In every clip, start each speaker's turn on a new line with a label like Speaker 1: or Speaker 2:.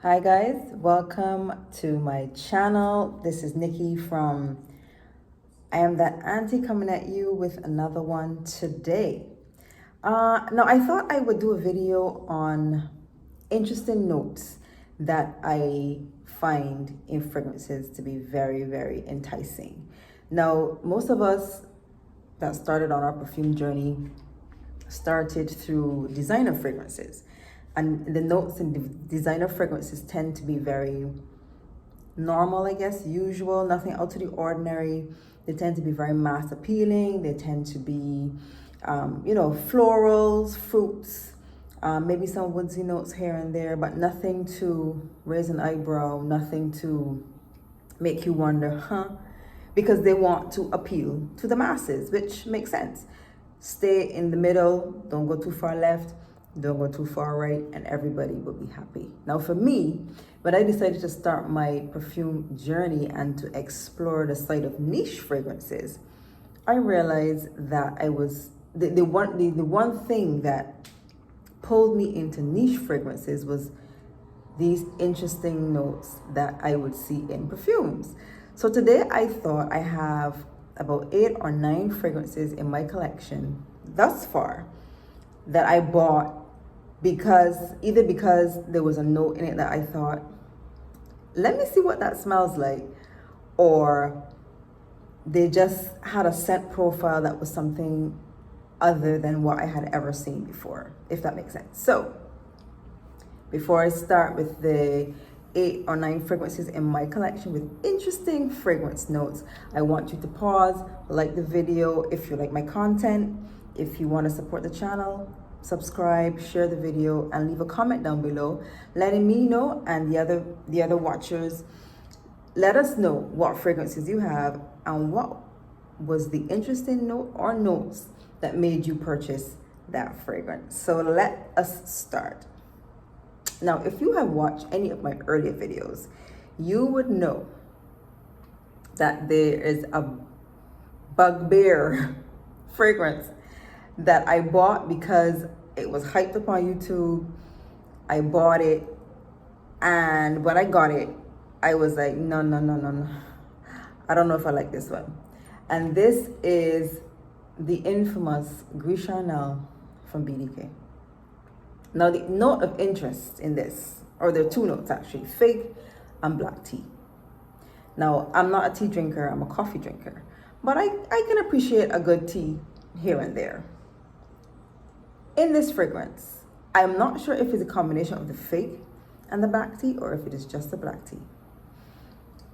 Speaker 1: Hi guys, welcome to my channel. This is Nikki from I Am That Auntie coming at you with another one today. Now I thought I would do a video on interesting notes that I find in fragrances to be very, very enticing. Now, most of us that started on our perfume journey started through designer fragrances. And the notes in designer fragrances tend to be very normal, I guess, usual, nothing out of the ordinary. They tend to be very mass appealing. They tend to be, florals, fruits, maybe some woodsy notes here and there, but nothing to raise an eyebrow, nothing to make you wonder, because they want to appeal to the masses, which makes sense. Stay in the middle, don't go too far left, don't go too far right, and everybody will be happy. Now for me, when I decided to start my perfume journey and to explore the side of niche fragrances, I realized that I was the one thing that pulled me into niche fragrances was these interesting notes that I would see in perfumes. So today I thought I have about 8 or 9 fragrances in my collection thus far that I bought because there was a note in it that I thought, let me see what that smells like, or they just had a scent profile that was something other than what I had ever seen before, if that makes sense. So before I start with the 8 or 9 fragrances in my collection with interesting fragrance notes, I want you to pause, like the video if you like my content. If you want to support the channel, subscribe, share the video, and leave a comment down below letting me know and the other watchers, let us know what fragrances you have and what was the interesting note or notes that made you purchase that fragrance. So let us start. Now, if you have watched any of my earlier videos, you would know that there is a bugbear fragrance that I bought because it was hyped up on YouTube. I bought it, and when I got it, I was like, no. I don't know if I like this one. And this is the infamous Coco Chanel from BDK. Now, the note of interest in this, or there are 2 notes actually, fig and black tea. Now, I'm not a tea drinker, I'm a coffee drinker, but I can appreciate a good tea here and there. In this fragrance, I'm not sure if it's a combination of the fig and the black tea or if it is just the black tea.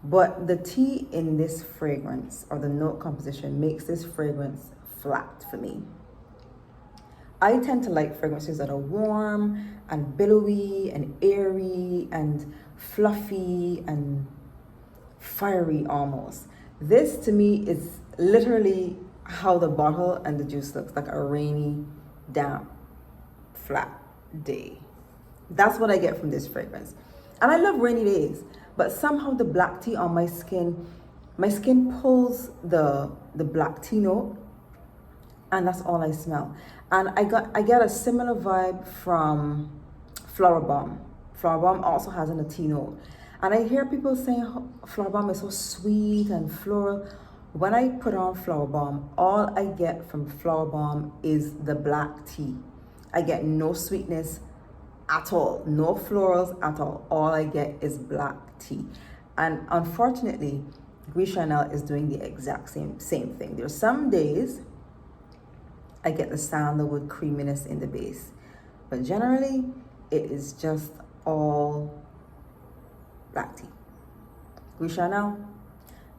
Speaker 1: But the tea in this fragrance, or the note composition, makes this fragrance flat for me. I tend to like fragrances that are warm and billowy and airy and fluffy and fiery almost. This to me is literally how the bottle and the juice looks, like a rainy, damp, flat day. That's what I get from this fragrance. And I love rainy days, but somehow the black tea on my skin pulls the black tea note, and that's all I smell. And I get a similar vibe from Flower Bomb. Flower Bomb also has a tea note. And I hear people saying Flower Bomb is so sweet and floral. When I put on Flower Bomb, all I get from Flower Bomb is the black tea. I get no sweetness at all, no florals at all. All I get is black tea. And unfortunately, Coco Chanel is doing the exact same thing. There's some days I get the sandalwood creaminess in the base, but generally it is just all black tea. Coco Chanel,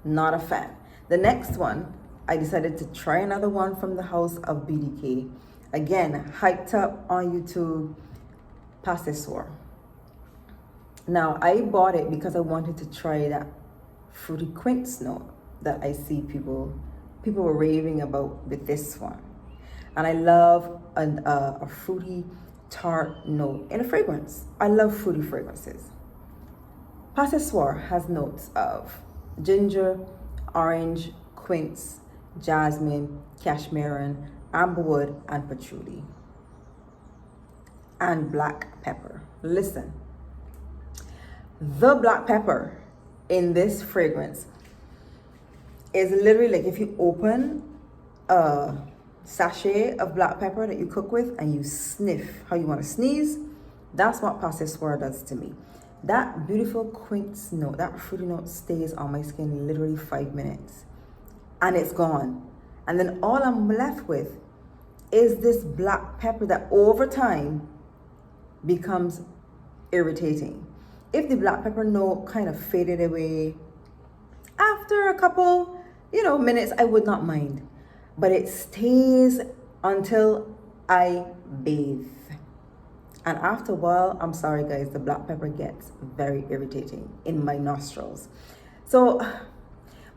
Speaker 1: not a fan. The next one, I decided to try another one from the house of BDK. Again, hyped up on YouTube, Papyrus. Now, I bought it because I wanted to try that fruity quince note that I see people were raving about with this one. And I love a fruity tart note in a fragrance. I love fruity fragrances. Papyrus has notes of ginger, orange, quince, jasmine, cashmere, amberwood, and patchouli, and black pepper. Listen, The black pepper in this fragrance is literally like if you open a sachet of black pepper that you cook with and you sniff how you want to sneeze. That's what Papyrus does to me. That beautiful quince note, that fruity note stays on my skin literally 5 minutes and it's gone. And then all I'm left with is this black pepper that over time becomes irritating. If the black pepper note kind of faded away after a couple, minutes, I would not mind. But it stays until I bathe. And after a while, I'm sorry guys, the black pepper gets very irritating in my nostrils. So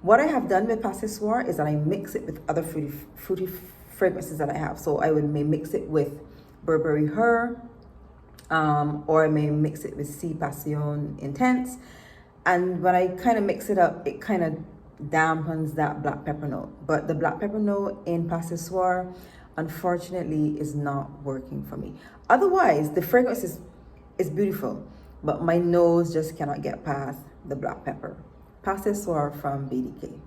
Speaker 1: what I have done with Papyrus is that I mix it with other fruity fragrances that I have. So I may mix it with Burberry Her, or I may mix it with Sea Passion Intense. And when I kind of mix it up, it kind of dampens that black pepper note. But the black pepper note in Papyrus, unfortunately, is not working for me. Otherwise, the fragrance is beautiful, but my nose just cannot get past the black pepper. Papyrus from BDK.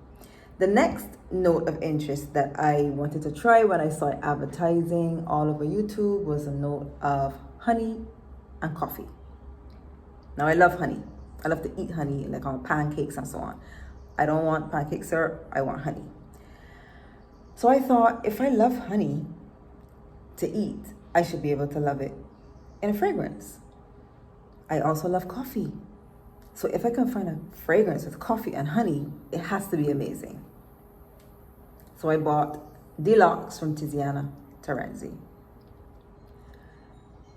Speaker 1: The next note of interest that I wanted to try when I saw it advertising all over YouTube was a note of honey and coffee. Now I love honey. I love to eat honey, like on pancakes and so on. I don't want pancake syrup, I want honey. So I thought, if I love honey to eat, I should be able to love it in a fragrance. I also love coffee. So if I can find a fragrance with coffee and honey, it has to be amazing. So I bought Deluxe from Tiziana Terenzi.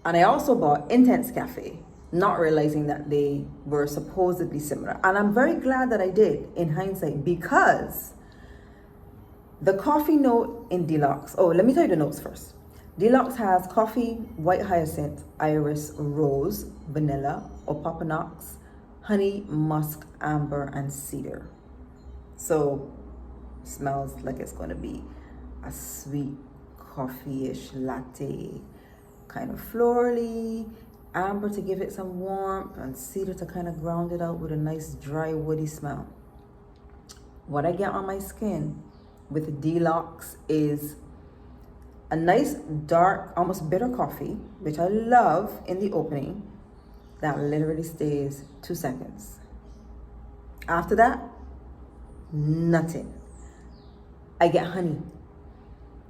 Speaker 1: And I also bought Intense Cafe, not realizing that they were supposedly similar. And I'm very glad that I did in hindsight, because the coffee note in Deluxe, let me tell you the notes first. Deluxe has coffee, white hyacinth, iris, rose, vanilla, opoponax, honey, musk, amber, and cedar. So smells like it's going to be a sweet coffee-ish latte, kind of florally, amber to give it some warmth, and cedar to kind of ground it out with a nice dry woody smell. What I get on my skin with Deluxe is a nice dark, almost bitter coffee, which I love in the opening, that literally stays 2 seconds. After that, nothing. I get honey.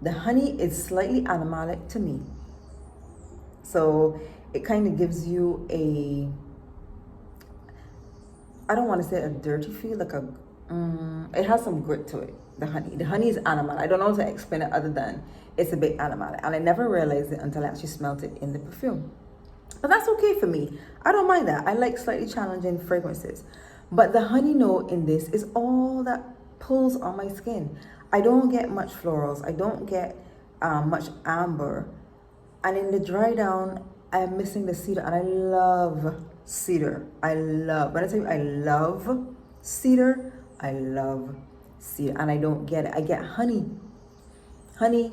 Speaker 1: The honey is slightly animalic to me. So it kind of gives you I don't want to say a dirty feel, like it has some grit to it, the honey. The honey is animal. I don't know how to explain it other than it's a bit animal. And I never realized it until I actually smelled it in the perfume. But that's okay for me. I don't mind that. I like slightly challenging fragrances. But the honey note in this is all that pulls on my skin. I don't get much florals. I don't get much amber. And in the dry down, I'm missing the cedar. And I love cedar. When I tell you I love cedar, I love cedar. And I don't get it. I get honey. Honey,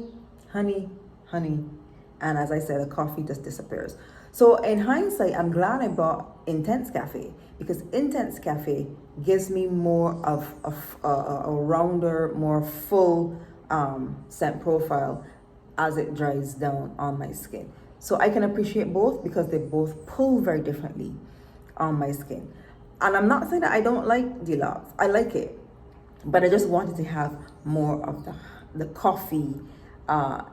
Speaker 1: honey, honey. And as I said, the coffee just disappears. So in hindsight, I'm glad I bought Intense Cafe, because Intense Cafe gives me more of a rounder, more full scent profile as it dries down on my skin. So I can appreciate both because they both pull very differently on my skin. And I'm not saying that I don't like Deluxe. I like it. But I just wanted to have more of the coffee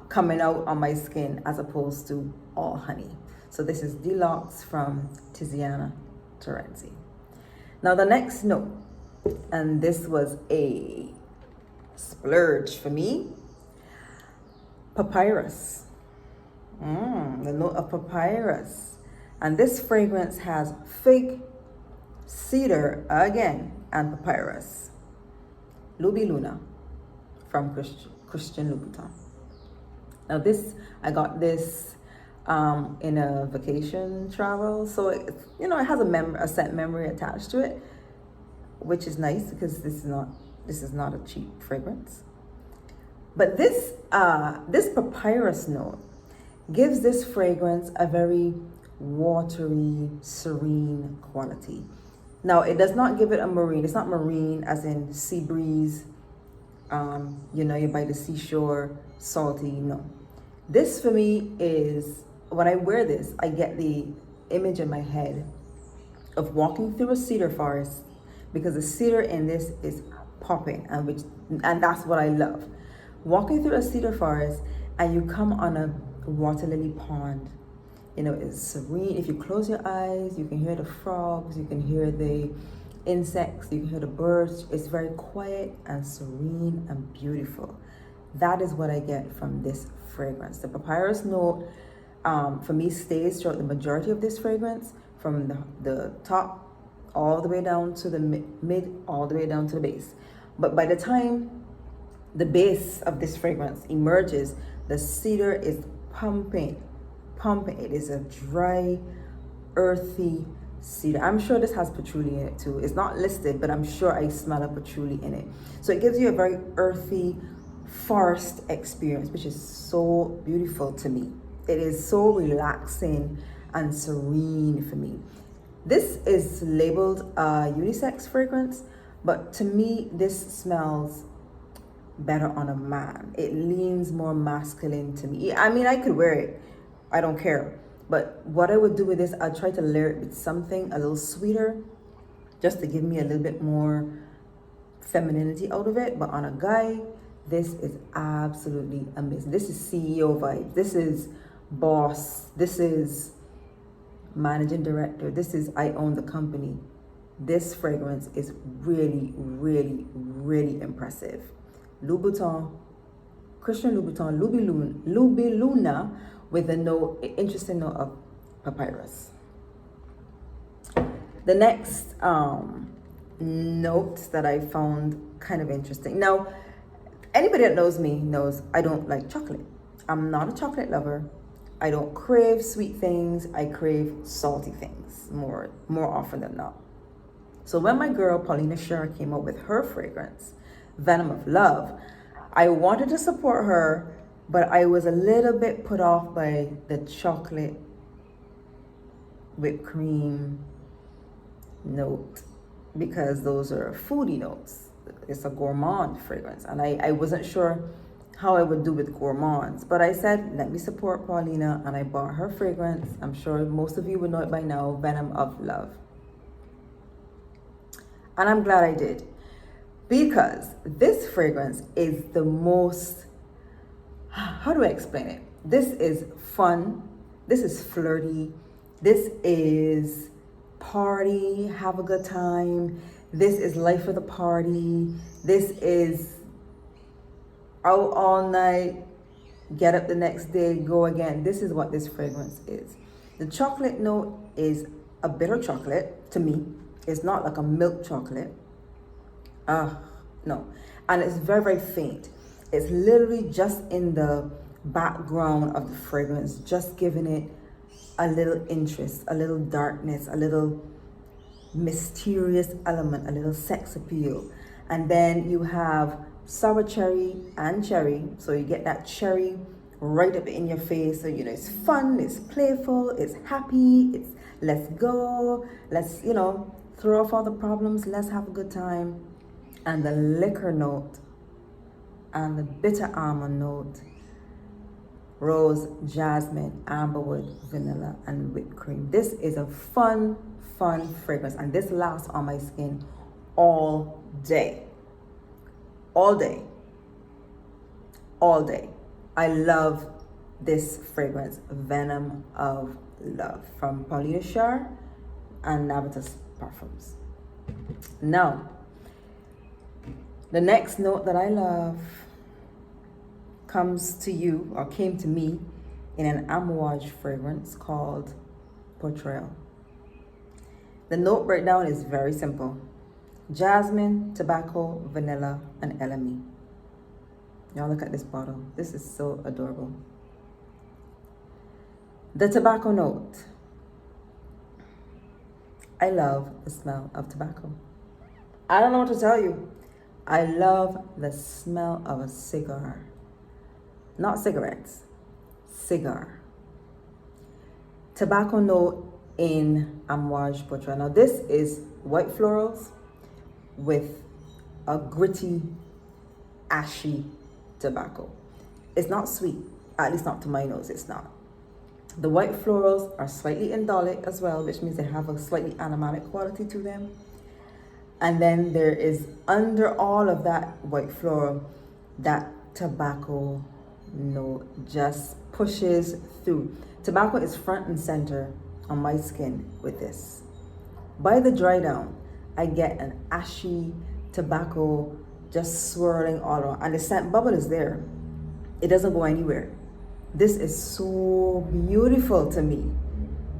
Speaker 1: coming out on my skin as opposed to all honey. So this is Deluxe from Tiziana Terenzi. Now the next note, and this was a splurge for me, Papyrus. The note of Papyrus. And this fragrance has fig, cedar again, and papyrus. Luby Luna from Christian Louboutin. Now I got this in a vacation travel, so it has a scent memory attached to it, which is nice because this is not a cheap fragrance. But this papyrus note gives this fragrance a very watery, serene quality. Now, it does not give it a marine. It's not marine as in sea breeze, you're by the seashore, salty. No. This for me is, when I wear this, I get the image in my head of walking through a cedar forest, because the cedar in this is popping, and that's what I love. Walking through a cedar forest and you come on a water lily pond. It's serene. If you close your eyes, you can hear the frogs, you can hear the insects, you can hear the birds. It's very quiet and serene and beautiful. That is what I get from this fragrance. The papyrus note, for me, stays throughout the majority of this fragrance, from the top all the way down to the mid, all the way down to the base. But by the time the base of this fragrance emerges, the cedar is pumping. It is a dry, earthy cedar. I'm sure this has patchouli in it too. It's not listed, but I'm sure I smell a patchouli in it. So it gives you a very earthy forest experience, which is so beautiful to me. It is so relaxing and serene for me. This is labeled a unisex fragrance, but to me, this smells better on a man. It leans more masculine to me. I mean, I could wear it. I don't care. But what I would do with this, I'd try to layer it with something a little sweeter, just to give me a little bit more femininity out of it. But on a guy, this is absolutely amazing. This is CEO vibes. This is boss. This is managing director. This is I own the company. This fragrance is really, really, really impressive. Louboutin, Christian Louboutin, Louis Luna, with a interesting note of papyrus. The next note that I found kind of interesting. Now, anybody that knows me knows I don't like chocolate. I'm not a chocolate lover. I don't crave sweet things. I crave salty things more often than not. So when my girl Paulina Scher came up with her fragrance, Venom of Love, I wanted to support her, but I was a little bit put off by the chocolate whipped cream note, because those are foodie notes. It's a gourmand fragrance, and I wasn't sure how I would do with gourmands, but I said, let me support Paulina, and I bought her fragrance. I'm sure most of you would know it by now, Venom of Love. And I'm glad I did, because this fragrance is the most, how do I explain it? This is fun. This is flirty. This is party, have a good time. This is life of the party. This is out all night, get up the next day, go again. This is what this fragrance is. The chocolate note is a bitter chocolate to me. It's not like a milk chocolate. No. And it's very, very faint. It's literally just in the background of the fragrance, just giving it a little interest, a little darkness, a little mysterious element, a little sex appeal. And then you have sour cherry and cherry, so you get that cherry right up in your face. So it's fun, it's playful, it's happy, it's let's go, let's throw off all the problems, let's have a good time. And the liquor note and the bitter almond note, rose, jasmine, amberwood, vanilla, and whipped cream. This is a fun fragrance, and this lasts on my skin all day. All day. I love this fragrance, Venom of Love, from Paulina Scher and Navitas Parfums. Now, the next note that I love comes to you, or came to me, in an amouage fragrance called Portrayal. The note breakdown is very simple. Jasmine, tobacco, vanilla, and elemi. Y'all look at this bottle. This is so adorable. The tobacco note. I love the smell of tobacco. I don't know what to tell you. I love the smell of a cigar. Not cigarettes, cigar. tobacco note in Amouage Portrait. Now this is white florals with a gritty, ashy tobacco. It's not sweet, at least not to my nose, it's not. The white florals are slightly indolic as well, which means they have a slightly aromatic quality to them. And then there is, under all of that white floral, that tobacco note just pushes through. Tobacco is front and center on my skin with this. By the dry down, I get an ashy tobacco just swirling all around, and the scent bubble is there. It doesn't go anywhere. This is so beautiful to me.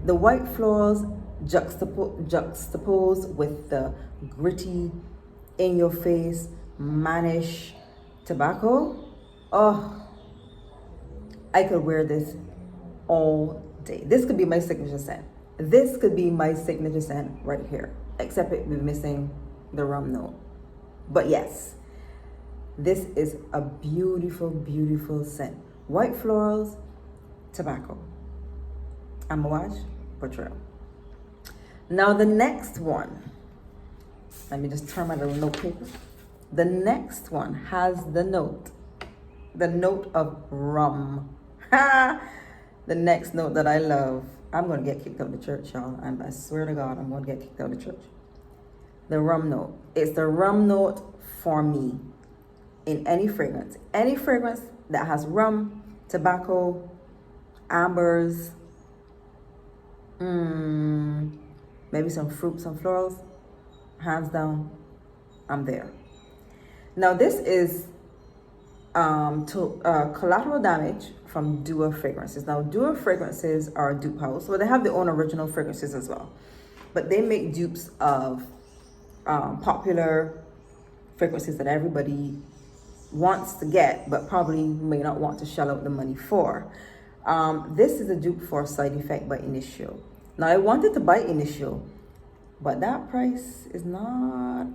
Speaker 1: The white florals juxtaposed with the gritty, in your face, mannish tobacco. Oh, I could wear this all day. This could be my signature scent. This could be my signature scent right here, except it would be missing the rum note. But yes, this is a beautiful, beautiful scent. White florals, tobacco. Amouage Portrait. Now the next one, let me just turn my little note paper. The next one has the note of rum. The next note that I love. I'm going to get kicked out of the church, y'all. I swear to God, I'm going to get kicked out of the church. The rum note. It's the rum note for me in any fragrance. Any fragrance that has rum, tobacco, ambers, maybe some fruit, some florals, hands down, I'm there. Now this is Collateral Damage from Dua Fragrances. Now Dua Fragrances are a dupe house, so they have their own original fragrances as well, but they make dupes of popular fragrances that everybody wants to get, but probably may not want to shell out the money for. This is a dupe for Side Effect by Initio. Now I wanted to buy Initio, but that price is not,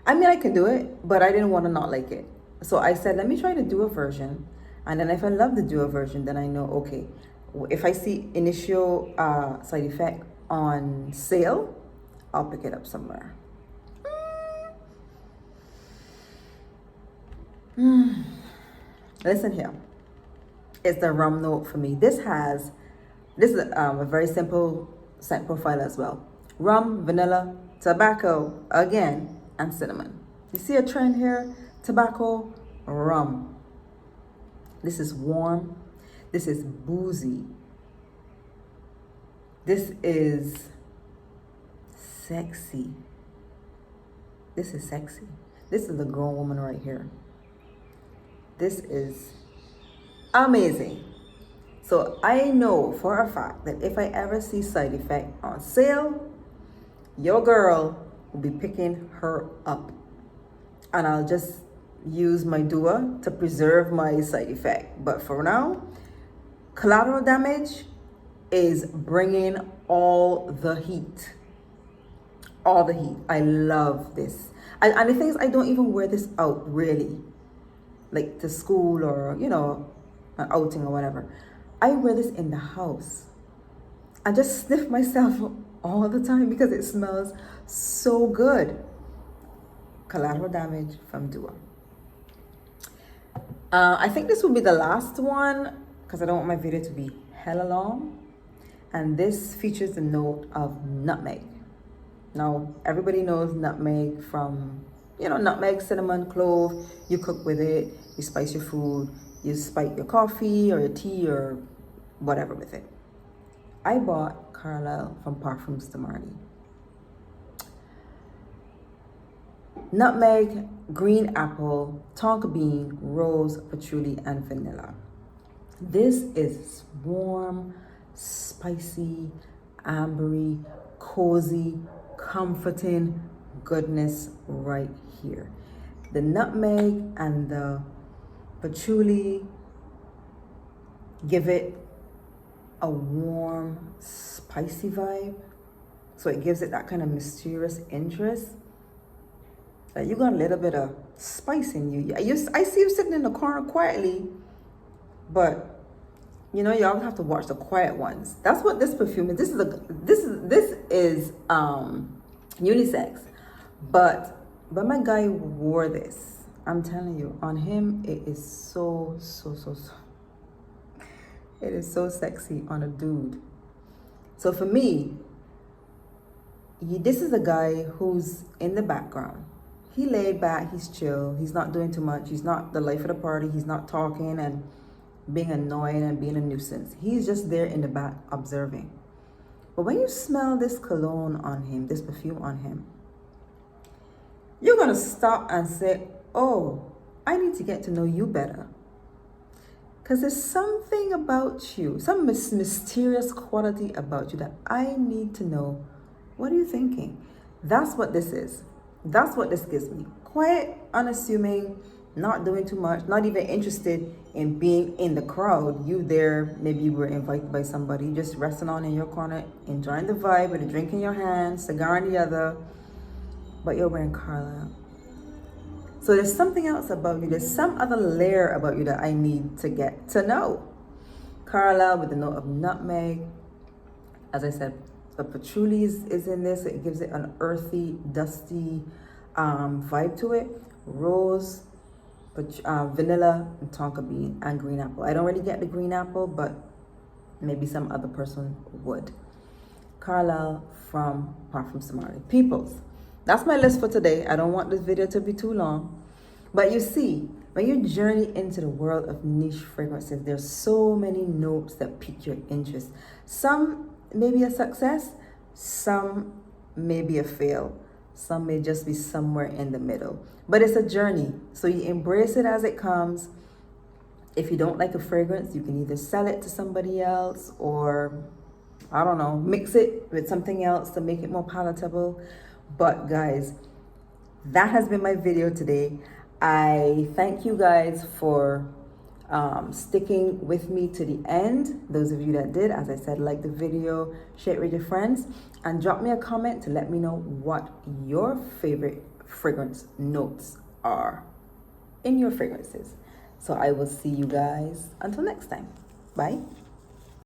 Speaker 1: I mean, I can do it, but I didn't want to not like it. So I said, let me try to do a version. And then if I love the Duo version, then I know, okay, if I see Initio Side Effect on sale, I'll pick it up somewhere. Listen here. It's the rum note for me. This is a very simple scent profile as well. Rum, vanilla, tobacco, again, and cinnamon. You see a trend here? Tobacco, rum. This is warm. This is boozy. This is sexy. This is sexy. This is a grown woman right here. This is amazing. So I know for a fact that if I ever see Side Effect on sale, your girl will be picking her up. And I'll just use my Dua to preserve my Side Effect. But for now, Collateral Damage is bringing all the heat. All the heat. I love this. And the thing is, I don't even wear this out really. Like to school or, you know, an outing or whatever. I wear this in the house. I just sniff myself all the time because it smells so good. Collateral Damage from Dua. I think this will be the last one because I don't want my video to be hella long. And this features the note of nutmeg. Now, everybody knows nutmeg from, you know, nutmeg, cinnamon, clove. You cook with it, you spice your food, you spice your coffee or your tea or whatever with it. I bought Carlisle from Parfums de Marly. Nutmeg, green apple, tonka bean, rose, patchouli, and vanilla. This is warm, spicy, ambery, cozy, comforting goodness right here. The nutmeg and the patchouli give it a warm, spicy vibe. So it gives it that kind of mysterious interest. Like you got a little bit of spice in you. I see you sitting in the corner quietly, but you know, you always have to watch the quiet ones. That's what this perfume is. This is unisex, but my guy wore this. I'm telling you, on him it is so. It is so sexy on a dude. So for me, this is a guy who's in the background. He laid back, he's chill, he's not doing too much, he's not the life of the party, he's not talking and being annoying and being a nuisance. He's just there in the back observing. But when you smell this cologne on him, this perfume on him, you're gonna stop and say, oh, I need to get to know you better. Because there's something about you, some mysterious quality about you that I need to know. What are you thinking? That's what this is. That's what this gives me. Quiet, unassuming, not doing too much, not even interested in being in the crowd. You there, maybe you were invited by somebody, just resting on in your corner, enjoying the vibe with a drink in your hand, cigar in the other, but you're wearing Carlisle. So there's something else about you. There's some other layer about you that I need to get to know. Carlisle with the note of nutmeg. As I said, the patchouli is in this. It gives it an earthy, dusty vibe to it. Rose, vanilla, and tonka bean, and green apple. I don't really get the green apple, but maybe some other person would. Carlisle from Parfum Samari. Peoples. That's my list for today. I don't want this video to be too long. But you see, when you journey into the world of niche fragrances, there's so many notes that pique your interest. Some may be a success, some may be a fail, some may just be somewhere in the middle. But it's a journey, so you embrace it as it comes. If you don't like a fragrance, you can either sell it to somebody else or, I don't know, mix it with something else to make it more palatable. But guys, that has been my video today. I thank you guys for sticking with me to the end. Those of you that did, as I said, like the video, share it with your friends, and drop me a comment to let me know what your favorite fragrance notes are in your fragrances. So I will see you guys until next time. Bye.